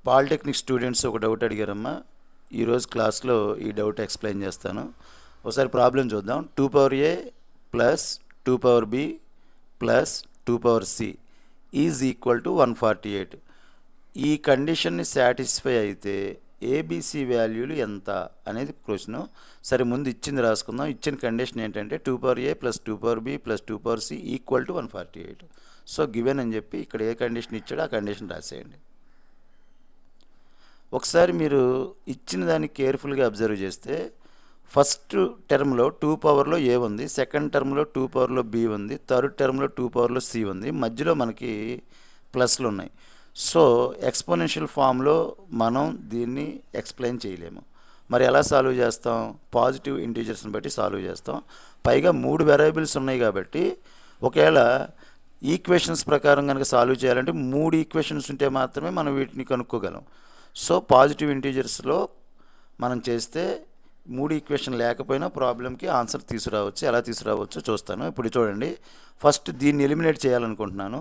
Polytechnic students ఒక doubt అడిగారమ్మా. ఈరోజు క్లాస్లో ఈ డౌట్ ఎక్స్ప్లెయిన్ చేస్తాను. ఒకసారి ప్రాబ్లం చూద్దాం. 2 power a plus 2 power b plus 2 power c is equal to 148. ఈ కండిషన్ని సాటిస్ఫై అయితే ఏబిసి వాల్యూలు ఎంత అనేది క్వశ్చన్. సరే, ముందు ఇచ్చింది రాసుకుందాం. ఇచ్చిన కండిషన్ ఏంటంటే 2 power a plus 2 power b plus 2 power c equal to 148. So given అని చెప్పి ఇక్కడ ఏ కండిషన్ ఇచ్చాడో ఆ కండిషన్ రాసేయండి. ఒకసారి మీరు ఇచ్చిన దాన్ని కేర్ఫుల్గా అబ్జర్వ్ చేస్తే ఫస్ట్ టర్మ్లో 2 powerలో ఏ ఉంది, సెకండ్ టర్మ్లో 2 powerలో బి ఉంది, థర్డ్ టర్మ్లో 2 powerలో సి ఉంది, మధ్యలో మనకి ప్లస్లు ఉన్నాయి. సో ఎక్స్పోనెన్షియల్ ఫామ్లో మనం దీన్ని ఎక్స్ప్లెయిన్ చేయలేము. మరి ఎలా సాల్వ్ చేస్తాం? పాజిటివ్ ఇంటీజర్స్ని బట్టి సాల్వ్ చేస్తాం. పైగా 3 వేరియబుల్స్ ఉన్నాయి కాబట్టి ఒకవేళ ఈక్వేషన్స్ ప్రకారం కనుక సాల్వ్ చేయాలంటే 3 ఈక్వేషన్స్ ఉంటే మాత్రమే మనం వీటిని కనుక్కోగలం. సో పాజిటివ్ ఇంటీజర్స్లో మనం చేస్తే 3 ఈక్వేషన్ లేకపోయినా ప్రాబ్లంకి ఆన్సర్ తీసుకురావచ్చు. ఎలా తీసుకురావచ్చో చూస్తాను. ఇప్పుడు చూడండి, ఫస్ట్ దీన్ని ఎలిమినేట్ చేయాలనుకుంటున్నాను.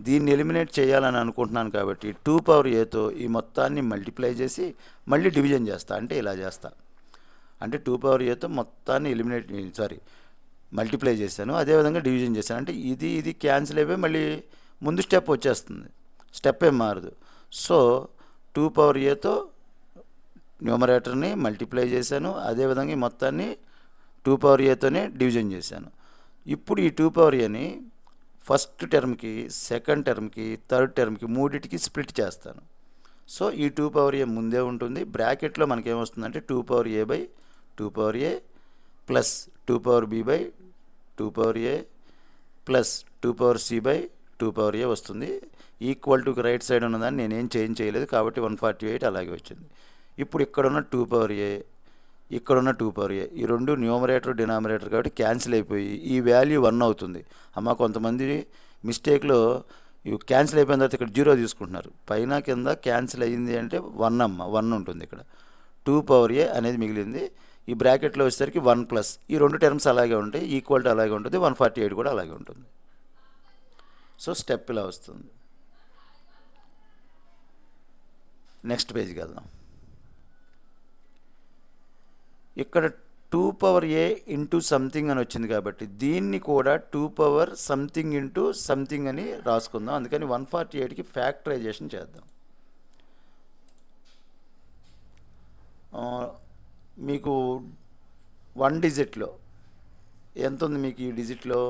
దీన్ని ఎలిమినేట్ చేయాలని అనుకుంటున్నాను కాబట్టి 2 power aతో ఈ మొత్తాన్ని మల్టిప్లై చేసి మళ్ళీ డివిజన్ చేస్తా. అంటే ఇలా చేస్తా. అంటే 2 power aతో మొత్తాన్ని మల్టిప్లై చేశాను, అదేవిధంగా డివిజన్ చేశాను. అంటే ఇది క్యాన్సిల్ అయిపోయి మళ్ళీ ముందు స్టెప్ వచ్చేస్తుంది, స్టెప్ ఏం మారదు. సో 2 power aతో న్యూమరేటర్ని మల్టిప్లై చేశాను, అదేవిధంగా ఈ మొత్తాన్ని 2 power aతోనే డివిజన్ చేశాను. ఇప్పుడు ఈ 2 power aని ఫస్ట్ టర్మ్కి, సెకండ్ టర్మ్కి, థర్డ్ టర్మ్కి మూడింటికి స్ప్లిట్ చేస్తాను. సో ఈ 2 power a ముందే ఉంటుంది. బ్రాకెట్లో మనకేమొస్తుందంటే 2 power a/2 power a plus 2 power b/2 power a plus 2 power c/2 power a వస్తుంది. ఈక్వల్ టు రైట్ సైడ్ ఉన్నదాన్ని నేనేం చేంజ్ చేయలేదు కాబట్టి 148 అలాగే వచ్చింది. ఇప్పుడు ఇక్కడున్న 2 power a, ఇక్కడున్న 2 power a, ఈ రెండు న్యూమరేటర్ డినామినేటర్ కాబట్టి క్యాన్సిల్ అయిపోయి ఈ వాల్యూ 1 అవుతుంది. అమ్మ, కొంతమంది మిస్టేక్లో ఇవి క్యాన్సిల్ అయిపోయిన తర్వాత ఇక్కడ 0 తీసుకుంటున్నారు. పైన కింద క్యాన్సిల్ అయ్యింది అంటే 1 అమ్మ, 1 ఉంటుంది. ఇక్కడ 2 power a అనేది మిగిలింది. ఈ బ్రాకెట్లో వచ్చేసరికి 1 ప్లస్ ఈ రెండు టర్మ్స్ అలాగే ఉంటాయి, ఈక్వల్ టు అలాగే ఉంటుంది, 148 కూడా అలాగే ఉంటుంది. సో స్టెప్ ఇలా వస్తుంది. నెక్స్ట్ పేజ్కి వెళ్దాం. ఇక్కడ 2 power a ఇంటూ సంథింగ్ అని వచ్చింది కాబట్టి దీన్ని కూడా 2 power సంథింగ్ ఇంటూ సంథింగ్ అని రాసుకుందాం. అందుకని 148కి ఫ్యాక్టరైజేషన్ చేద్దాం. మీకు 1 డిజిట్లో ఎంత ఉంది? మీకు ఈ డిజిట్లో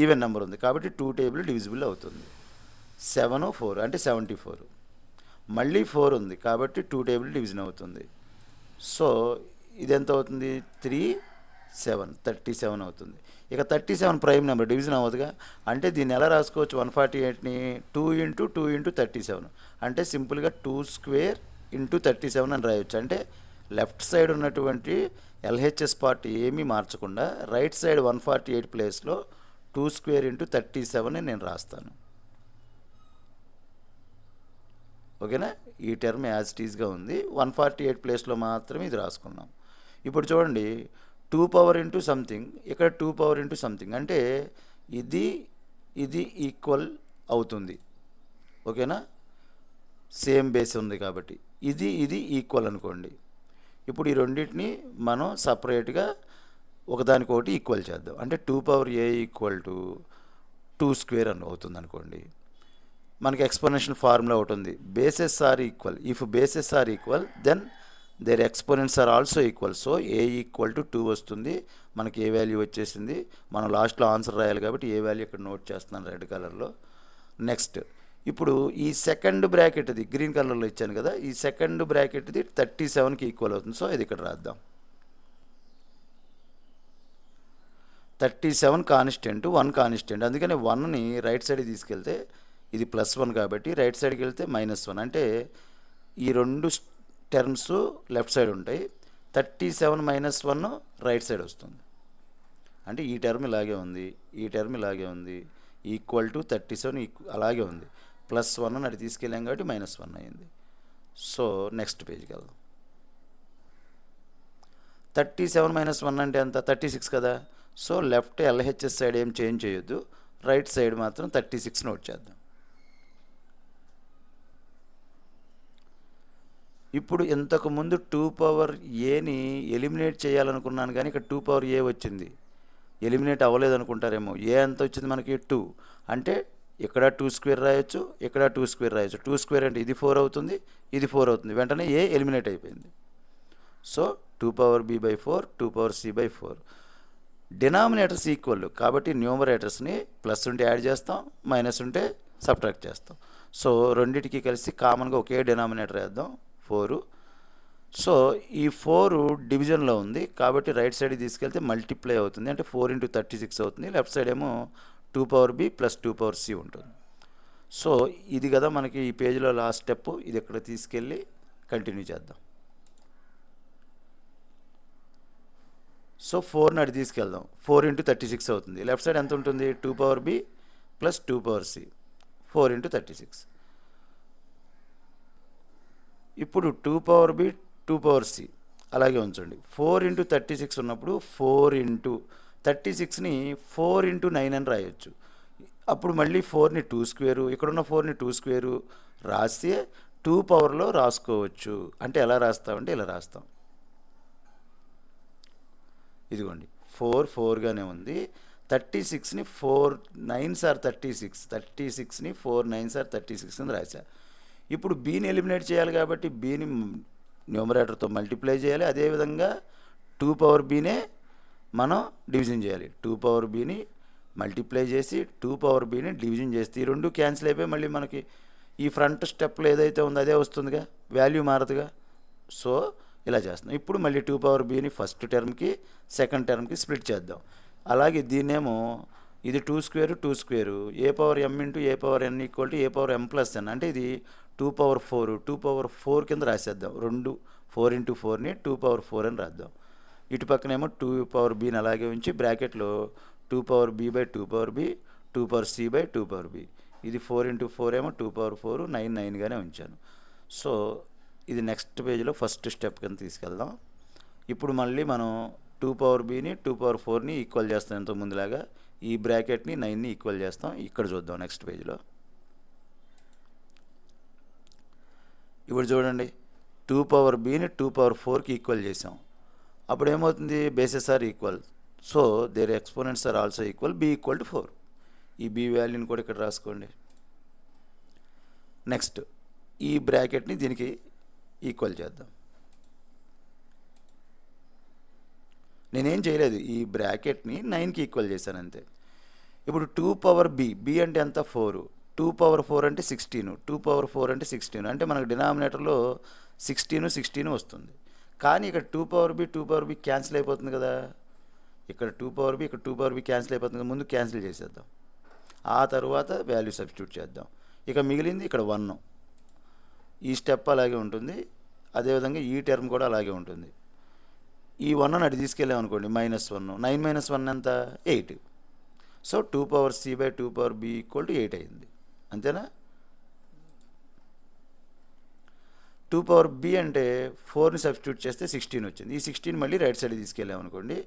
ఈవెన్ నెంబర్ ఉంది కాబట్టి 2 టేబుల్ డివిజిబుల్ అవుతుంది. 7, 4 అంటే 74. మళ్ళీ 4 ఉంది కాబట్టి 2 టేబుల్ డివిజన్ అవుతుంది. సో ఇది ఎంత అవుతుంది? 3, 7, 37 అవుతుంది. ఇక 37 ప్రైమ్ నెంబర్, డివిజన్ అవ్వదుగా. అంటే దీన్ని ఎలా రాసుకోవచ్చు? 148ని 2 ఇంటూ 2 ఇంటూ 37 అంటే సింపుల్గా 2 స్క్వేర్ ఇంటూ 37 అని రాయొచ్చు. అంటే లెఫ్ట్ సైడ్ ఉన్నటువంటి ఎల్హెచ్ఎస్ పార్ట్ ఏమీ మార్చకుండా రైట్ సైడ్ 148 ప్లేస్లో 2 స్క్వేర్ ఇంటూ 37 నేను రాస్తాను. ఓకేనా? ఈ టర్మ్ యాజ్ ఇట్ ఈజ్గా ఉంది. 148 ప్లేస్లో మాత్రమే ఇది రాసుకున్నాం. ఇప్పుడు చూడండి, 2 power ఇంటూ సంథింగ్, ఇక్కడ 2 power ఇంటూ సంథింగ్ అంటే ఇది ఈక్వల్ అవుతుంది. ఓకేనా? సేమ్ బేస్ ఉంది కాబట్టి ఇది ఈక్వల్ అనుకోండి. ఇప్పుడు ఈ రెండింటిని మనం సపరేట్గా ఒకదానికొకటి ఈక్వల్ చేద్దాం. అంటే 2 power a equal to 2 square అని అవుతుంది అనుకోండి. మనకి ఎక్స్పోనెన్షియల్ ఫార్ములా ఒకటి ఉంది, bases are equal. If bases are equal then their exponents are also equal. So a equal to 2 వస్తుంది. మనకి ఏ వాల్యూ వచ్చేసింది. మనం లాస్ట్లో ఆన్సర్ రాయాలి కాబట్టి ఏ వాల్యూ ఇక్కడ నోట్ చేస్తున్నాను రెడ్ కలర్లో. నెక్స్ట్, ఇప్పుడు ఈ సెకండ్ బ్రాకెట్ది గ్రీన్ కలర్లో ఇచ్చాను కదా, ఈ సెకండ్ బ్రాకెట్ది 37కి ఈక్వల్ అవుతుంది. సో ఇది ఇక్కడ రాద్దాం. 37 కాన్స్టెంట్, 1 కాన్స్టెంట్. అందుకని 1ని రైట్ సైడ్కి తీసుకెళ్తే ఇది +1 కాబట్టి రైట్ సైడ్కి వెళ్తే -1. అంటే ఈ రెండు టర్మ్స్ లెఫ్ట్ సైడ్ ఉంటాయి. 37 - 1 రైట్ సైడ్ వస్తుంది. అంటే ఈ టర్మ్ ఇలాగే ఉంది, ఈ టర్మ్ ఇలాగే ఉంది, ఈక్వల్ టు 37 అలాగే ఉంది. +1 అని అటు తీసుకెళ్ళాం కాబట్టి -1 అయింది. సో నెక్స్ట్ పేజ్కి వెళ్దాం. 37 - 1 అంటే ఎంత? 36 కదా. సో లెఫ్ట్ ఎల్హెచ్ఎస్ సైడ్ ఏం చేంజ్ చేయొద్దు, రైట్ సైడ్ మాత్రం 36 నోట్ చేద్దాం. ఇప్పుడు ఇంతకు ముందు 2 పవర్ ఏని ఎలిమినేట్ చేయాలనుకున్నాను కానీ ఇక్కడ 2 పవర్ ఏ వచ్చింది, ఎలిమినేట్ అవ్వలేదు అనుకుంటారేమో. ఏ ఎంత వచ్చింది మనకి 2, అంటే ఇక్కడ 2 స్క్వేర్ రాయొచ్చు, ఇక్కడ 2 స్క్వేర్ రాయొచ్చు. 2 స్క్వేర్ అంటే ఇది 4 అవుతుంది, ఇది 4 అవుతుంది, వెంటనే ఏ ఎలిమినేట్ అయిపోయింది. So 2 power b by 4, 2 power c by 4. Denominators equal కాబట్టి న్యూమరేటర్స్ని ప్లస్ ఉంటే యాడ్ చేస్తాం, మైనస్ ఉంటే సబ్ట్రాక్ట్ చేస్తాం. సో రెండింటికి కలిసి కామన్గా ఒకే డినామినేటర్ వేద్దాం 4. సో ఈ 4 డివిజన్లో ఉంది కాబట్టి రైట్ సైడ్ తీసుకెళ్తే మల్టిప్లై అవుతుంది, అంటే 4 × 36 అవుతుంది. లెఫ్ట్ సైడ్ ఏమో 2 power b plus 2 power c ఉంటుంది. సో ఇది కదా మనకి ఈ పేజీలో లాస్ట్ స్టెప్. ఇది ఇక్కడ తీసుకెళ్ళి కంటిన్యూ చేద్దాం. సో 4ని అటు తీసుకెళ్దాం, 4 × 36 అవుతుంది. లెఫ్ట్ సైడ్ ఎంత ఉంటుంది, 2 power b plus 2 power c, 4 × 36. ఇప్పుడు 2 పవర్ బి 2 పవర్ సి అలాగే ఉంచండి. 4 × 36 ఉన్నప్పుడు 4 × 36ని 4 × 9 అని రాయొచ్చు. అప్పుడు మళ్ళీ 4ని 2 స్క్వేరు, ఇక్కడున్న 4ని 2 స్క్వేరు రాస్తే 2 పవర్లో రాసుకోవచ్చు. అంటే ఎలా రాస్తామంటే ఇలా రాస్తాం. ఇదిగోండి 4 4గానే ఉంది. 36ని 4 9s are 36, 36ని 4 9s are 36 అని రాశా. ఇప్పుడు బీని ఎలిమినేట్ చేయాలి కాబట్టి బీని న్యూమరేటర్తో మల్టిప్లై చేయాలి. అదేవిధంగా 2 పవర్ బీనే మనం డివిజన్ చేయాలి. 2 పవర్ బీని మల్టిప్లై చేసి 2 పవర్ బీని డివిజన్ చేస్తే ఈ రెండు క్యాన్సిల్ అయిపోయి మళ్ళీ మనకి ఈ ఫ్రంట్ స్టెప్లో ఏదైతే ఉందో అదే వస్తుందిగా, వాల్యూ మారదుగా. సో ఇలా చేస్తున్నాం. ఇప్పుడు మళ్ళీ 2 పవర్ బీని ఫస్ట్ టర్మ్కి సెకండ్ టర్మ్కి స్ప్లిట్ చేద్దాం. అలాగే దీన్నేమో ఇది 2 square 2 square A power M into A power N equal to A power M plus N, అంటే ఇది 2 పవర్ 4 2 పవర్ 4 కింద రాసేద్దాం. 4 × 4ని 2 పవర్ 4 అని రాద్దాం. ఇటు పక్కనేమో 2 పవర్ బీని అలాగే ఉంచి బ్రాకెట్లో 2 power b by 2 power b, 2 power c by 2 power b. ఇది 4 × 4 ఏమో 2 పవర్ 4 9 9గానే ఉంచాను. సో ఇది నెక్స్ట్ పేజ్లో ఫస్ట్ స్టెప్ కింద తీసుకెళ్దాం. ఇప్పుడు మళ్ళీ మనం 2 పవర్ బీని 2 పవర్ 4ని ఈక్వల్ చేస్తాం. ఎంతో ముందులాగా ఈ బ్రాకెట్ని 9ని ఈక్వల్ చేస్తాం. ఇక్కడ చూద్దాం నెక్స్ట్ పేజ్లో. ఇప్పుడు చూడండి 2 పవర్ బీని 2 పవర్ 4కి ఈక్వల్ చేసాం. అప్పుడు ఏమవుతుంది, bases are equal. So their exponents are also equal, b equal to 4. ఈ బీ వాల్యూని కూడా ఇక్కడ రాసుకోండి. నెక్స్ట్ ఈ బ్రాకెట్ని దీనికి ఈక్వల్ చేద్దాం. నేనేం చేయలేదు, ఈ బ్రాకెట్ని 9కి ఈక్వల్ చేశాను అంతే. ఇప్పుడు 2 పవర్ బి, బి అంటే ఎంత 4, 2 పవర్ 4 అంటే 16, 2 పవర్ 4 అంటే 16, అంటే మనకు డినామినేటర్లో 16 16 వస్తుంది. కానీ ఇక్కడ 2 power b 2 power b cancel అయిపోతుంది కదా. ఇక్కడ 2 పవర్ బి ఇక్కడ 2 పవర్ బి క్యాన్సిల్ అయిపోతుంది కదా. ముందు క్యాన్సిల్ చేసేద్దాం, ఆ తర్వాత వాల్యూ సబ్స్టిట్యూట్ చేద్దాం. ఇక మిగిలింది ఇక్కడ 1. ఈ స్టెప్ అలాగే ఉంటుంది, అదేవిధంగా ఈ టర్మ్ కూడా అలాగే ఉంటుంది. ఈ 1ని అటు తీసుకెళ్ళాం అనుకోండి, -1, 9 - 1 ఎంత 8. So 2 power c by 2 power b equal to 8 అయింది, అంతేనా. 2 పవర్ బి అంటే 4ని సబ్స్టిట్యూట్ చేస్తే 16 వచ్చింది. ఈ 16 మళ్ళీ రైట్ సైడ్ తీసుకెళ్ళాం అనుకోండి,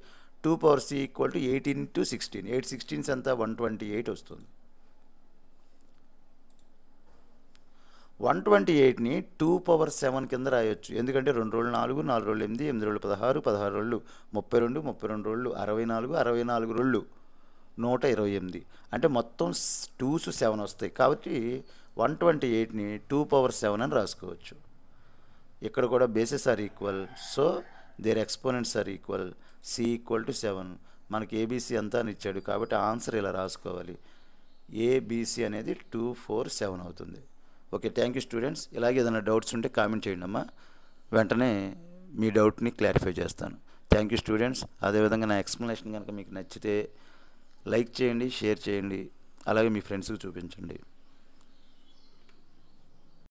2 power C equal to 8 × 16, 8 16s ఎంత 128 వస్తుంది. 128ని 2 పవర్ 7 కింద రాయొచ్చు. ఎందుకంటే 2 రోజులు 4, 4 రోజులు 8, 8 రోజులు 16, 16 రోజులు 32, 32 రోజులు 64, 64 రోజులు 128, అంటే మొత్తం 2s 7 వస్తాయి. కాబట్టి 128ని 2 పవర్ 7 అని రాసుకోవచ్చు. ఇక్కడ కూడా bases are equal, so their exponents are equal, c equal to 7. మనకి ఏబీసీ అంతా అని ఇచ్చాడు కాబట్టి ఆన్సర్ ఇలా రాసుకోవాలి. ఏబీసీ అనేది 2 4 7 అవుతుంది. Okay, thank you students. ఇలాగే ఏదైనా డౌట్స్ ఉంటే కామెంట్ చేయండి అమ్మా, వెంటనే మీ డౌట్ని క్లారిఫై చేస్తాను. Thank you students. అదేవిధంగా నా ఎక్స్ప్లెనేషన్ కనుక మీకు నచ్చితే లైక్ చేయండి, షేర్ చేయండి, అలాగే మీ ఫ్రెండ్స్కి చూపించండి.